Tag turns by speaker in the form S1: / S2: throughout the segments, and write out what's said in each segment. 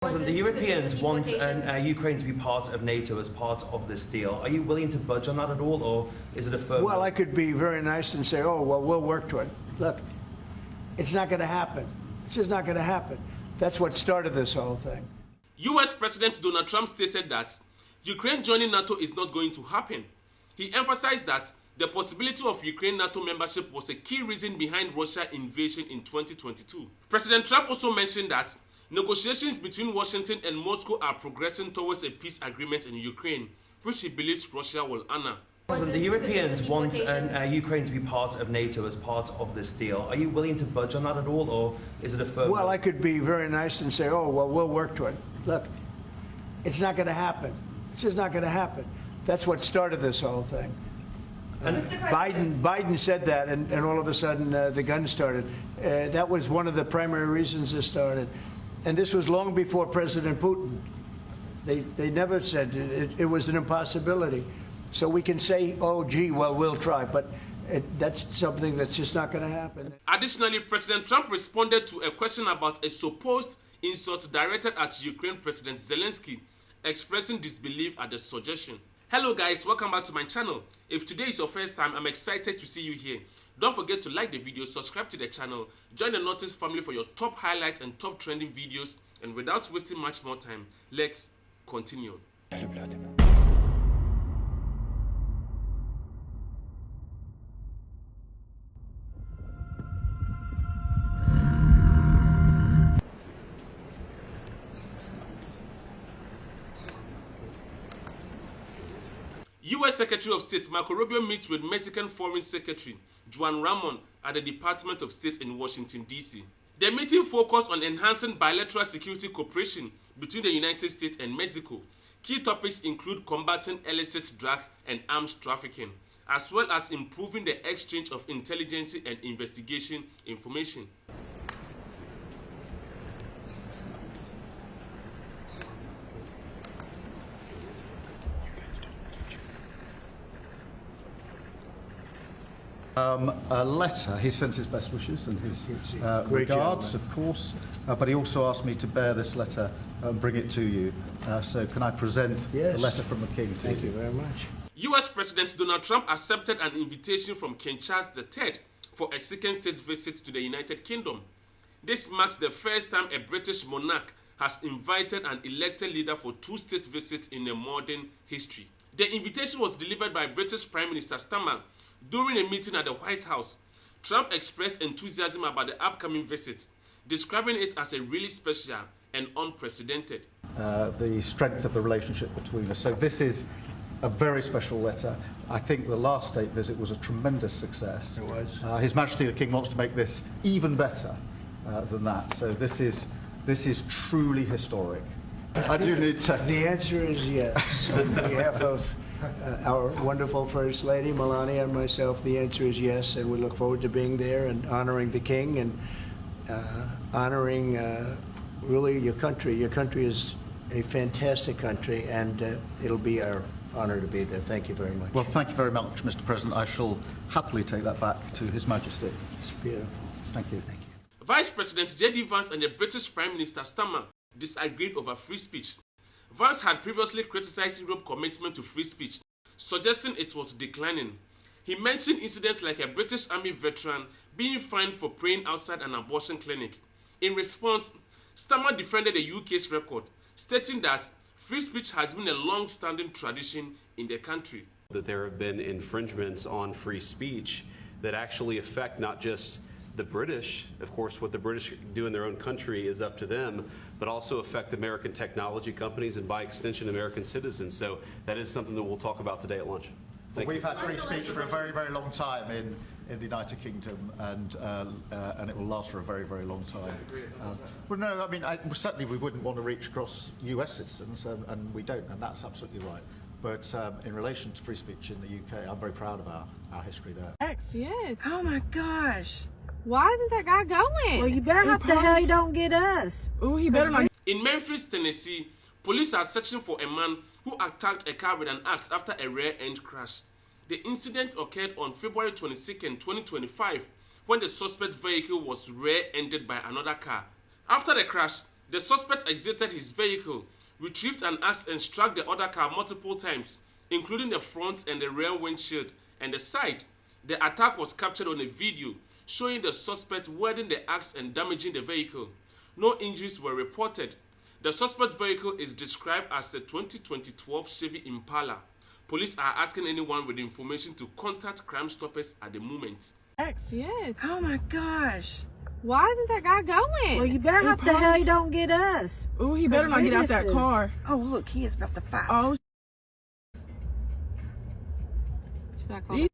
S1: The Europeans want Ukraine to be part of NATO as part of this deal. Are you willing to budge on that at all, or is it a firm?
S2: Well, I could be very nice and say, oh, well, we'll work to it. Look, it's not going to happen. It's just not going to happen. That's what started this whole thing.
S3: US President Donald Trump stated that Ukraine joining NATO is not going to happen. He emphasized that the possibility of Ukraine NATO membership was a key reason behind Russia's invasion in 2022. President Trump also mentioned that negotiations between Washington and Moscow are progressing towards a peace agreement in Ukraine, which he believes Russia will honor.
S1: The Europeans want Ukraine to be part of NATO as part of this deal. Are you willing to budge on that at all, or is it a firm?
S2: Well, I could be very nice and say, oh, well, we'll work to it. Look, it's not going to happen. It's just not going to happen. That's what started this whole thing. And Biden said that, and all of a sudden the guns started. That was one of the primary reasons this started. And this was long before President Putin. They never said it was an impossibility. So we can say, oh, gee, well, we'll try. But that's something that's just not going to happen.
S3: Additionally, President Trump responded to a question about a supposed insult directed at Ukraine President Zelensky, expressing disbelief at the suggestion. Hello guys, welcome back to my channel. If today is your first time, I'm excited to see you here. Don't forget to like the video, subscribe to the channel, join the Notice family for your top highlights and top trending videos, and without wasting much more time, let's continue. U.S. Secretary of State Marco Rubio meets with Mexican Foreign Secretary Juan Ramon at the Department of State in Washington, D.C. The meeting focused on enhancing bilateral security cooperation between the United States and Mexico. Key topics include combating illicit drug and arms trafficking, as well as improving the exchange of intelligence and investigation information.
S4: A letter. He sends his best wishes and his regards, of course, but he also asked me to bear this letter and bring it to you. So can I present the letter from the King to you?
S2: Thank you very much.
S3: U.S. President Donald Trump accepted an invitation from King Charles III for a second state visit to the United Kingdom. This marks the first time a British monarch has invited an elected leader for two state visits in a modern history. The invitation was delivered by British Prime Minister Starmer during a meeting at the White House. Trump expressed enthusiasm about the upcoming visit, describing it as a really special and unprecedented.
S4: The strength of the relationship between us. So this is a very special letter. I think the last state visit was a tremendous success.
S2: It was.
S4: His Majesty the King wants to make this even better than that. So this is truly historic. I do need to.
S2: The answer is yes. On behalf of our wonderful First Lady, Melania, and myself, the answer is yes, and we look forward to being there and honoring the King and honoring really your country. Your country is a fantastic country, and it'll be our honor to be there. Thank you very much.
S4: Well, thank you very much, Mr. President. I shall happily take that back to His Majesty.
S2: It's beautiful.
S4: Thank you.
S2: Thank you.
S3: Vice President J.D. Vance and the British Prime Minister Starmer disagreed over free speech. Vance had previously criticized Europe's commitment to free speech, suggesting it was declining. He mentioned incidents like a British Army veteran being fined for praying outside an abortion clinic. In response, Starmer defended the UK's record, stating that free speech has been a long-standing tradition in the country.
S5: That there have been infringements on free speech that actually affect not just the British, of course, what the British do in their own country is up to them, but also affect American technology companies and by extension American citizens. So that is something that we'll talk about today at lunch.
S4: We've had free speech for a very, very long time in the United Kingdom, and it will last for a very, very long time. Well, no, I mean, certainly we wouldn't want to reach across US citizens, and we don't, and that's absolutely right. But in relation to free speech in the UK, I'm very proud of our history there.
S6: Yes.
S7: Oh my gosh.
S6: Why isn't that guy going?
S7: Well, you better hope the hell he don't get us.
S6: Oh, he better not.
S3: In Memphis, Tennessee, police are searching for a man who attacked a car with an axe after a rear-end crash. The incident occurred on February 22, 2025, when the suspect vehicle was rear-ended by another car. After the crash, The suspect exited his vehicle, retrieved an axe and struck the other car multiple times, including the front and the rear windshield and the side. The attack was captured on a video showing the suspect wielding the axe and damaging the vehicle. No injuries were reported. The suspect vehicle is described as a 2012 Chevy Impala. Police are asking anyone with information to contact Crime Stoppers at the moment.
S6: Yes.
S7: Oh my gosh.
S6: Why isn't that guy going?
S7: Well, you better hope the hell he don't get us.
S8: Oh, he better not get out that car.
S7: Oh, look, he is about to fight.
S8: Oh,
S6: Should I call him?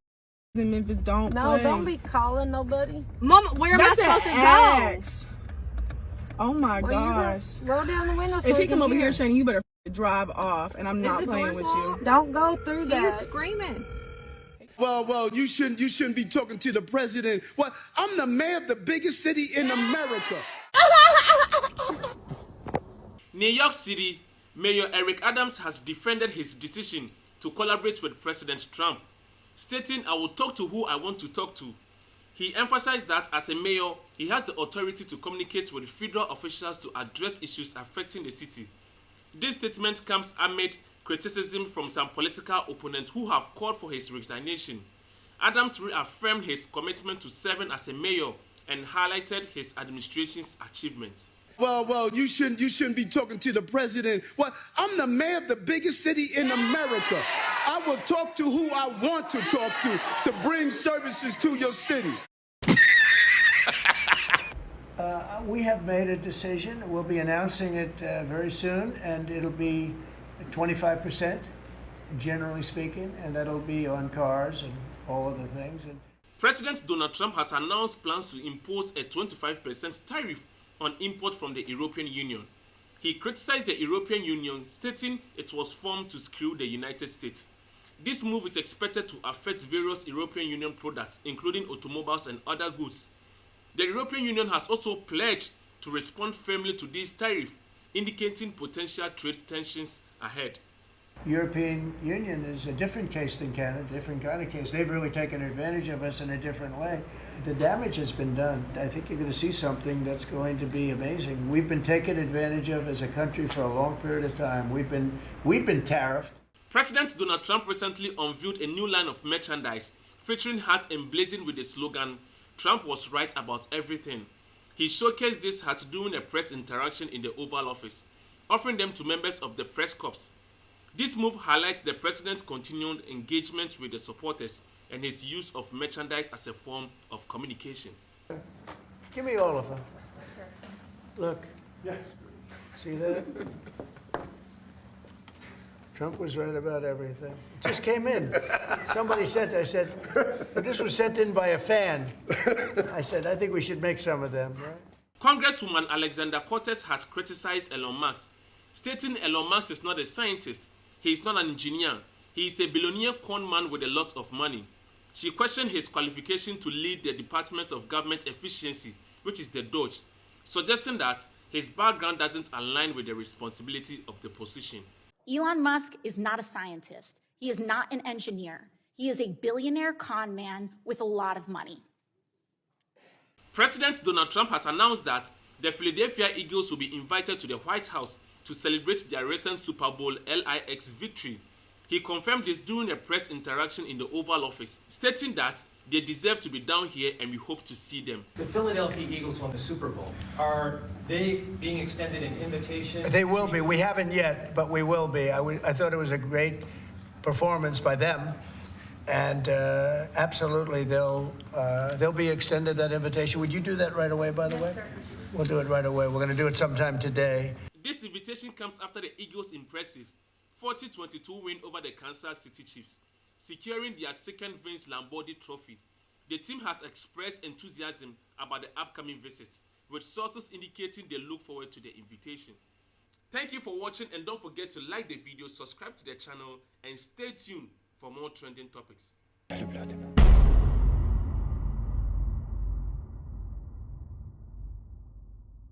S8: these in Memphis don't
S7: No,
S8: play.
S7: don't be calling nobody.
S6: Mama, where am I
S8: That's
S6: supposed to
S8: an
S6: go?
S8: axe. Oh my
S7: Well, you
S8: gosh.
S7: better roll down the window so
S8: If he
S7: can
S8: come over
S7: hear.
S8: here, Shane, you better drive off. And I'm not
S6: the
S8: playing
S6: doors
S8: with
S6: locked?
S8: you.
S7: Don't go through
S6: He's
S7: that.
S6: screaming.
S9: Well, you shouldn't be talking to the president. Well, I'm the mayor of the biggest city in America.
S3: New York City, Mayor Eric Adams has defended his decision to collaborate with President Trump, stating, "I will talk to who I want to talk to." He emphasized that as a mayor, he has the authority to communicate with federal officials to address issues affecting the city. This statement comes amid criticism from some political opponents who have called for his resignation. Adams reaffirmed his commitment to serving as a mayor and highlighted his administration's achievements.
S9: Well, you shouldn't be talking to the president. Well, I'm the mayor of the biggest city in America. I will talk to who I want to talk to bring services to your city.
S2: We have made a decision. We'll be announcing it very soon, and it'll be 25%, generally speaking, and that'll be on cars and all other things. And
S3: President Donald Trump has announced plans to impose a 25% tariff on import from the European Union. He criticized the European Union, stating it was formed to screw the United States. This move is expected to affect various European Union products, including automobiles and other goods. The European Union has also pledged to respond firmly to this tariff, indicating potential trade tensions ahead.
S2: European Union is a different case than Canada, different kind of case. They've really taken advantage of us in a different way. The damage has been done. I think you're going to see something that's going to be amazing. We've been taken advantage of as a country for a long period of time. We've been tariffed.
S3: President Donald Trump recently unveiled a new line of merchandise featuring hats emblazoned with the slogan, "Trump was right about everything." He showcased this hat during a press interaction in the Oval Office, offering them to members of the press corps. This move highlights the president's continued engagement with the supporters and his use of merchandise as a form of communication.
S2: Give me all of them. Look. See that? Trump was right about everything. It just came in. Somebody sent, I said, this was sent in by a fan. I said, I think we should make some of them, right?
S3: Congresswoman Alexandra Cortez has criticized Elon Musk, stating Elon Musk is not a scientist, he is not an engineer, he is a billionaire con man with a lot of money. She questioned his qualification to lead the Department of Government Efficiency, which is the DOGE, suggesting that his background doesn't align with the responsibility of the position.
S10: Elon Musk is not a scientist. He is not an engineer. He is a billionaire con man with a lot of money.
S3: President Donald Trump has announced that the Philadelphia Eagles will be invited to the White House to celebrate their recent Super Bowl LIX victory. He confirmed this during a press interaction in the Oval Office, stating that they deserve to be down here and we hope to see them.
S11: The Philadelphia Eagles won the Super Bowl. Are they being extended an invitation?
S2: They will be. We haven't yet, but we will be. I thought it was a great performance by them. And absolutely, they'll be extended that invitation. Would you do that right away, by the way? Sir. We'll do it right away. We're going to do it sometime today.
S3: This invitation comes after the Eagles' impressive 40-22 win over the Kansas City Chiefs, securing their second Vince Lombardi trophy. The team has expressed enthusiasm about the upcoming visit, with sources indicating they look forward to the invitation. Thank you for watching, and don't forget to like the video, subscribe to the channel, and stay tuned for more trending topics.